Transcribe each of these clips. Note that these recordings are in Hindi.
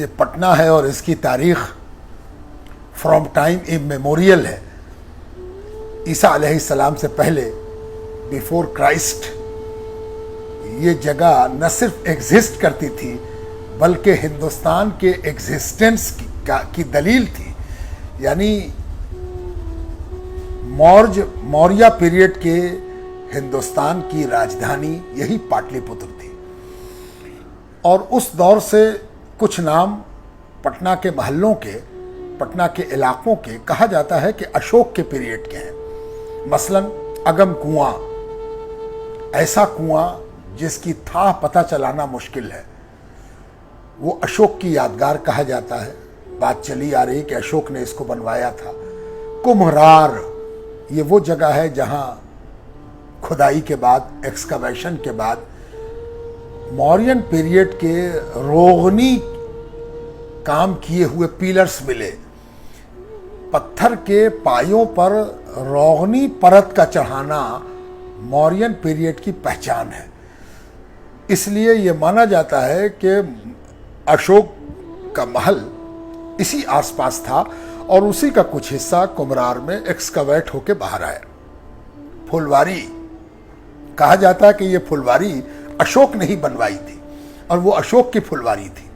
ये पटना है और इसकी तारीख फ्रॉम टाइम इमेमोरियल है। ईसा अलैहिस्सलाम से पहले, बिफोर क्राइस्ट, ये जगह न सिर्फ एग्जिस्ट करती थी बल्कि हिंदुस्तान के एग्जिस्टेंस की दलील थी। यानी मौर्य पीरियड के हिंदुस्तान की राजधानी यही पाटलिपुत्र थी। और उस दौर से कुछ नाम पटना के महलों के, पटना के इलाकों के कहा जाता है कि अशोक के पीरियड के हैं। मसलन अगम कुआं, ऐसा कुआं जिसकी थाह पता चलाना मुश्किल है, वो अशोक की यादगार कहा जाता है। बात चली आ रही कि अशोक ने इसको बनवाया था। कुम्हरार, ये वो जगह है जहां खुदाई के बाद, एक्सकवेशन के बाद मौर्यन पीरियड के रोगनी काम किए हुए पिलर्स मिले। पत्थर के पायों पर रोगनी परत का चढ़ाना मौर्यन पीरियड की पहचान है। इसलिए यह माना जाता है कि अशोक का महल इसी आसपास था और उसी का कुछ हिस्सा कुम्हरार में एक्सकवेट होके बाहर आया। फुलवारी, कहा जाता है कि यह फुलवारी अशोक ने ही बनवाई थी और वो अशोक की फुलवारी थी।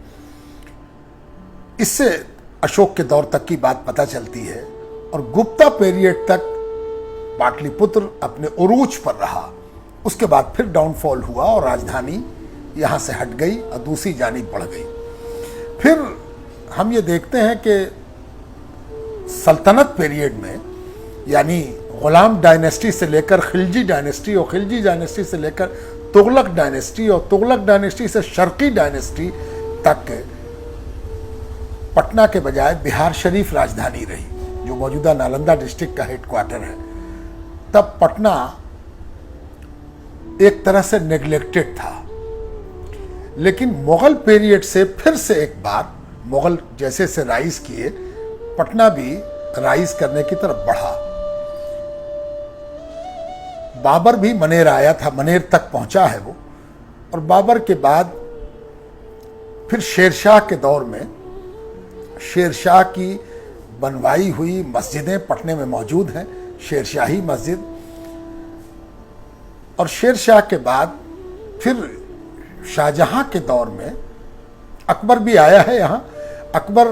इससे अशोक के दौर तक की बात पता चलती है और गुप्ता पीरियड तक पाटलिपुत्र अपने उरूज पर रहा। उसके बाद फिर डाउनफॉल हुआ और राजधानी यहां से हट गई और दूसरी जानिब बढ़ गई। फिर हम ये देखते हैं कि सल्तनत पीरियड में, यानी गुलाम डायनेस्टी से लेकर खिलजी डायनेस्टी और खिलजी डायनेस्टी से लेकर तुगलक डायनेस्टी और तुगलक डायनेस्टी से शर्की डायनेस्टी तक पटना के बजाय बिहार शरीफ राजधानी रही, जो मौजूदा नालंदा डिस्ट्रिक्ट का हेडक्वार्टर है। तब पटना एक तरह से नेग्लेक्टेड था। लेकिन मुगल पीरियड से फिर से एक बार मुगल जैसे से राइज किए, पटना भी राइज करने की तरफ बढ़ा। बाबर भी मनेर आया था, मनेर तक पहुंचा है वो। और बाबर के बाद फिर शेरशाह के दौर में शेरशाह की बनवाई हुई मस्जिदें पटने में मौजूद हैं, शेरशाही मस्जिद। और शेरशाह के बाद फिर शाहजहां के दौर में अकबर भी आया है यहां। अकबर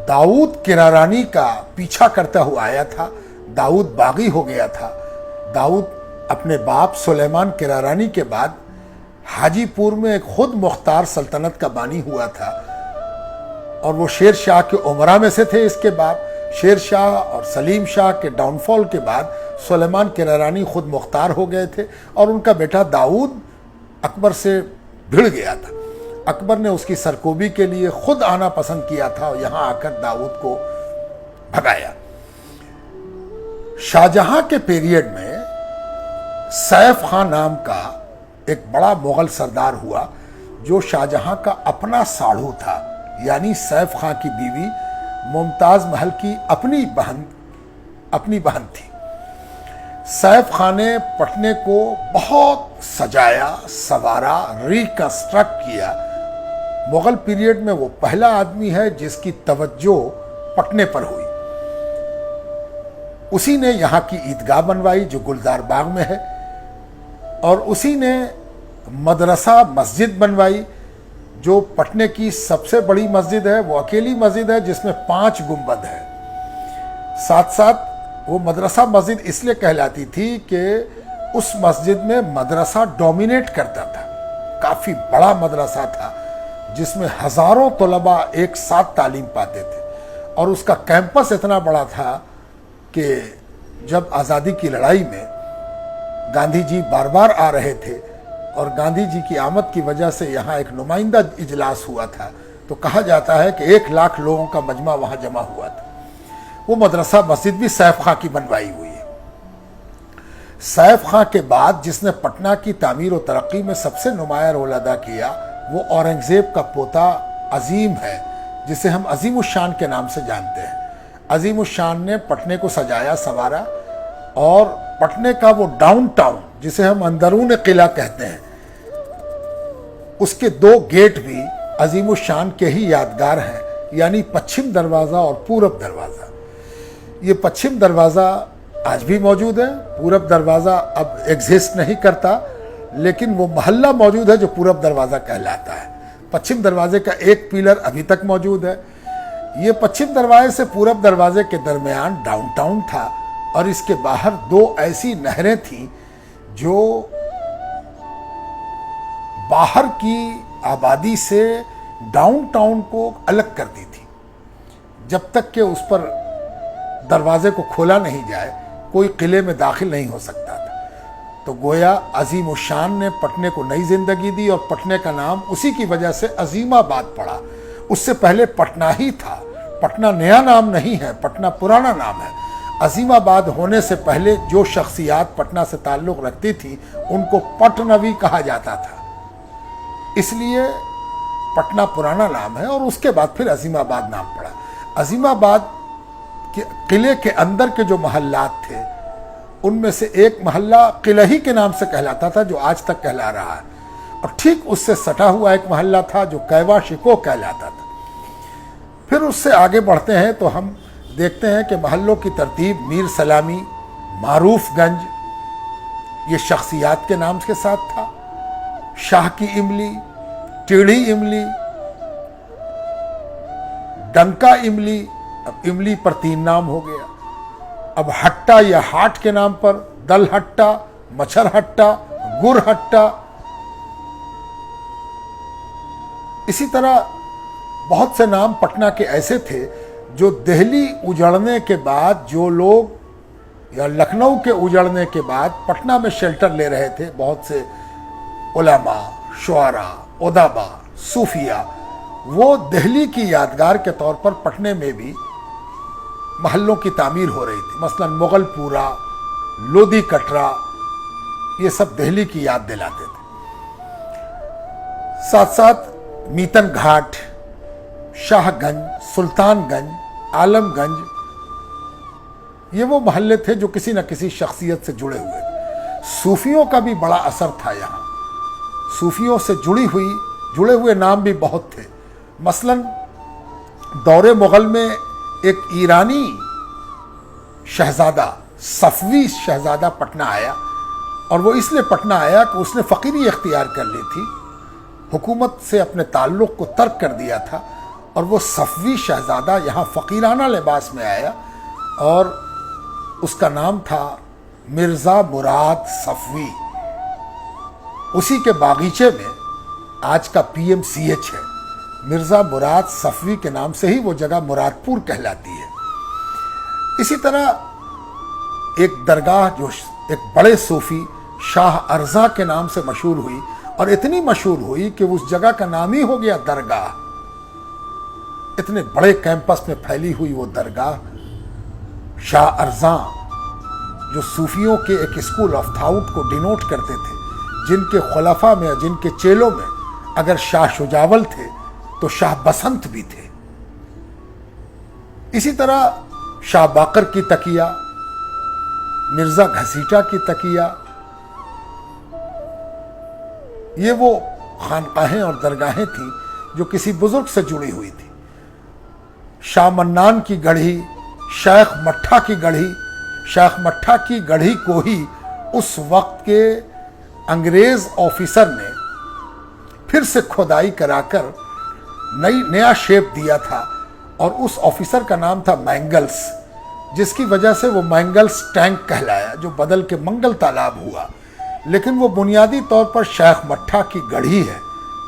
दाऊद किरारानी का पीछा करता हुआ आया था। दाऊद बागी हो गया था। दाऊद अपने बाप सुलेमान किरारानी के बाद हाजीपुर में एक खुद मुख्तार सल्तनत का बानी हुआ था और वो शेर शाह के उमरा में से थे। इसके बाद शेर शाह और सलीम शाह के डाउनफॉल के बाद सुलेमान किरारानी खुद मुख्तार हो गए थे और उनका बेटा दाऊद अकबर से भिड़ गया था। अकबर ने उसकी सरकोबी के लिए खुद आना पसंद किया था और यहां आकर दाऊद को भगाया। शाहजहां के पीरियड में सैफ खान नाम का एक बड़ा मुगल सरदार हुआ जो शाहजहां का अपना साढ़ू था। यानी सैफ खान की बीवी मुमताज महल की अपनी बहन थी। सैफ खान ने पटने को बहुत सजाया, सवारा, रिकंस्ट्रक्ट किया। मुगल पीरियड में वो पहला आदमी है जिसकी तवज्जो पटने पर हुई। उसी ने यहाँ की ईदगाह बनवाई जो गुलजार बाग में है और उसी ने मदरसा मस्जिद बनवाई जो पटने की सबसे बड़ी मस्जिद है। वो अकेली मस्जिद है जिसमें 5 गुंबद है। साथ साथ वो मदरसा मस्जिद इसलिए कहलाती थी कि उस मस्जिद में मदरसा डोमिनेट करता था। काफ़ी बड़ा मदरसा था जिसमें हज़ारों तलबा एक साथ तालीम पाते थे और उसका कैंपस इतना बड़ा था कि जब आज़ादी की लड़ाई में गांधी जी बार बार आ रहे थे और गांधी जी की आमद की वजह से यहाँ एक नुमाइंदा इजलास हुआ था, तो कहा जाता है कि 1 लाख लोगों का मजमा वहाँ जमा हुआ था। वो मदरसा मस्जिद भी सैफ खां की बनवाई हुई है। सैफ खां के बाद जिसने पटना की तामीर और तरक्की में सबसे नुमाया रोल अदा किया वो औरंगजेब का पोता अजीम है, जिसे हम अजीम उस शान के नाम से जानते हैं। अजीम उस शान ने पटने को सजाया, संवारा और पटने का वो डाउनटाउन जिसे हम अंदरून किला कहते हैं, उसके 2 गेट भी अजीमुशान के ही यादगार हैं, यानी पश्चिम दरवाज़ा और पूरब दरवाज़ा। ये पश्चिम दरवाज़ा आज भी मौजूद है, पूरब दरवाज़ा अब एग्जिस्ट नहीं करता, लेकिन वो मोहल्ला मौजूद है जो पूरब दरवाज़ा कहलाता है। पश्चिम दरवाजे का एक पिलर अभी तक मौजूद है। ये पश्चिम दरवाजे से पूरब दरवाजे के दरमियान डाउनटाउन था और इसके बाहर दो ऐसी नहरें थीं जो बाहर की आबादी से डाउनटाउन को अलग करती थी। जब तक कि उस पर दरवाजे को खोला नहीं जाए कोई किले में दाखिल नहीं हो सकता था। तो गोया अजीमुशान ने पटने को नई जिंदगी दी और पटने का नाम उसी की वजह से अजीमाबाद पड़ा। उससे पहले पटना ही था। पटना नया नाम नहीं है, पटना पुराना नाम है। अजीमाबाद होने से पहले जो शख्सियात पटना से ताल्लुक़ रखती थी उनको पटनवी कहा जाता था, इसलिए पटना पुराना नाम है और उसके बाद फिर अजीमाबाद नाम पड़ा। अजीमाबाद के किले के अंदर के जो महल्लात थे उनमें से एक महल्ला किलही के नाम से कहलाता था जो आज तक कहला रहा है, और ठीक उससे सटा हुआ एक महल्ला था जो कैवा शिको कहलाता था। फिर उससे आगे बढ़ते हैं तो हम देखते हैं कि महल्लों की तरतीब मीर सलामी, मारूफगंज, ये शख्सियात के नाम के साथ था। शाह की इमली, टेढ़ी इमली, डंका इमली, अब इमली पर 3 नाम हो गया। अब हट्टा या हाट के नाम पर दल हट्टा, मच्छर हट्टा, गुर हट्टा। इसी तरह बहुत से नाम पटना के ऐसे थे जो दिल्ली उजड़ने के बाद जो लोग या लखनऊ के उजड़ने के बाद पटना में शेल्टर ले रहे थे, बहुत से उलमा, शुआरा, उदाबा, सूफिया, वो दिल्ली की यादगार के तौर पर पटने में भी महल्लों की तामीर हो रही थी। मसलन मुगलपुरा, लोधी कटरा, ये सब दिल्ली की याद दिलाते थे। साथ साथ मीतन घाट, शाहगंज, सुल्तानगंज, आलमगंज, ये वो महल्ले थे जो किसी न किसी शख्सियत से जुड़े हुए थे। सूफियों का भी बड़ा असर था यहाँ। सूफियों से जुड़े हुए नाम भी बहुत थे। मसलन दौरे मुगल में एक ईरानी शहजादा, सफवी शहजादा पटना आया, और वो इसलिए पटना आया कि उसने फ़कीरी इख्तियार कर ली थी, हुकूमत से अपने ताल्लुक़ को तर्क कर दिया था, और वो सफवी शहजादा यहाँ फ़कीराना लिबास में आया और उसका नाम था मिर्ज़ा मुराद सफवी। उसी के बागीचे में आज का PMCH है। मिर्ज़ा मुराद सफवी के नाम से ही वो जगह मुरादपुर कहलाती है। इसी तरह एक दरगाह जो एक बड़े सूफ़ी शाह अर्ज़ा के नाम से मशहूर हुई, और इतनी मशहूर हुई कि उस जगह का नाम ही हो गया दरगाह। इतने बड़े कैंपस में फैली हुई वो दरगाह शाह अर्ज़ा, जो सूफियों के एक स्कूल ऑफ थाउट को डिनोट करते थे, जिनके खुलफा में, जिनके चेलों में अगर शाह शुजावल थे तो शाह बसंत भी थे। इसी तरह शाह बाकर की तकिया, मिर्ज़ा घसीटा की तकिया, ये वो खानकाहें और दरगाहें थीं जो किसी बुजुर्ग से जुड़ी हुई थी। शाह मन्नान की गढ़ी, शेख मट्ठा की गढ़ी, शेख मट्ठा की गढ़ी को ही उस वक्त के अंग्रेज ऑफिसर ने फिर से खुदाई कराकर नया शेप दिया था, और उस ऑफिसर का नाम था मैंगल्स, जिसकी वजह से वो मैंगल्स टैंक कहलाया, जो बदल के मंगल तालाब हुआ। लेकिन वो बुनियादी तौर पर शेख मट्ठा की गढ़ी है,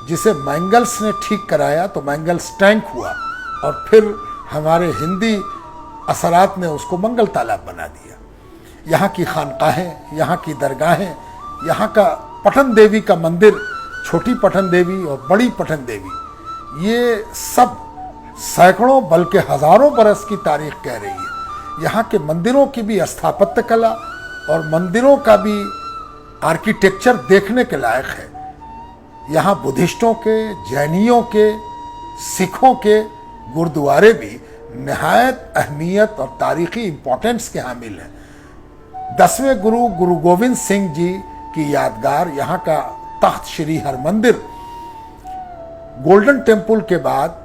जिसे मैंगल्स ने ठीक कराया तो मैंगल्स टैंक हुआ, और फिर हमारे हिंदी असरात ने उसको मंगल तालाब बना दिया। यहाँ की खानकाहें, यहाँ की दरगाहें, यहाँ का पटन देवी का मंदिर, छोटी पटन देवी और बड़ी पटन देवी, ये सब सैकड़ों बल्कि हज़ारों बरस की तारीख कह रही है। यहाँ के मंदिरों की भी स्थापत्य कला और मंदिरों का भी आर्किटेक्चर देखने के लायक है। यहाँ बुद्धिस्टों के, जैनियों के, सिखों के गुरुद्वारे भी नहायत अहमियत और तारीख़ी इम्पोर्टेंस के हामिल हैं। 10वें गुरु गोविंद सिंह जी की यादगार यहाँ का तख्त श्री हरमंदिर, गोल्डन टेम्पल के बाद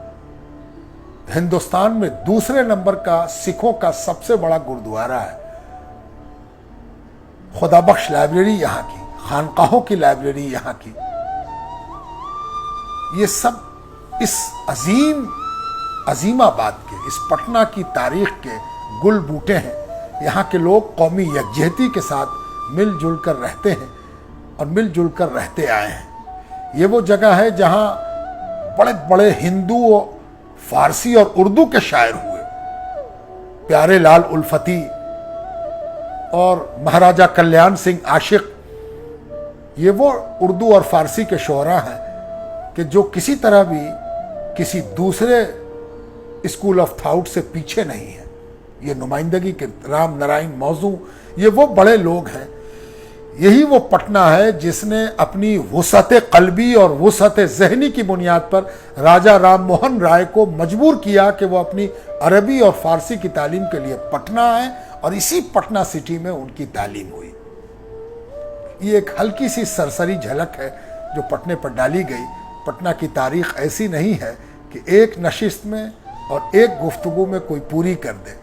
हिंदुस्तान में दूसरे नंबर का सिखों का सबसे बड़ा गुरुद्वारा है। खुदाबख्श लाइब्रेरी यहाँ की, खानकाहों की लाइब्रेरी यहाँ की, ये सब इस अजीमाबाद के, इस पटना की तारीख के गुल बूटे हैं। यहाँ के लोग कौमी यकजहती के साथ मिलजुल कर रहते हैं और मिलजुल कर रहते आए हैं। ये वो जगह है जहाँ बड़े बड़े हिंदू, फारसी और उर्दू के शायर हुए। प्यारे लाल उल्फती और महाराजा कल्याण सिंह आशिक, ये वो उर्दू और फारसी के शोरा हैं कि जो किसी तरह भी किसी दूसरे स्कूल ऑफ थाउट से पीछे नहीं है। ये नुमाइंदगी के राम नारायण मौजू, ये वो बड़े लोग हैं। यही वो पटना है जिसने अपनी वुसअत क़ल्बी और वुसअत ज़हनी की बुनियाद पर राजा राम मोहन राय को मजबूर किया कि वो अपनी अरबी और फारसी की तालीम के लिए पटना आए, और इसी पटना सिटी में उनकी तालीम हुई। ये एक हल्की सी सरसरी झलक है जो पटने पर डाली गई। पटना की तारीख ऐसी नहीं है कि एक नशिस्त में और एक गुफ्तगू में कोई पूरी कर दे।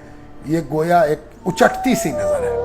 ये गोया एक उचटती सी नज़र है।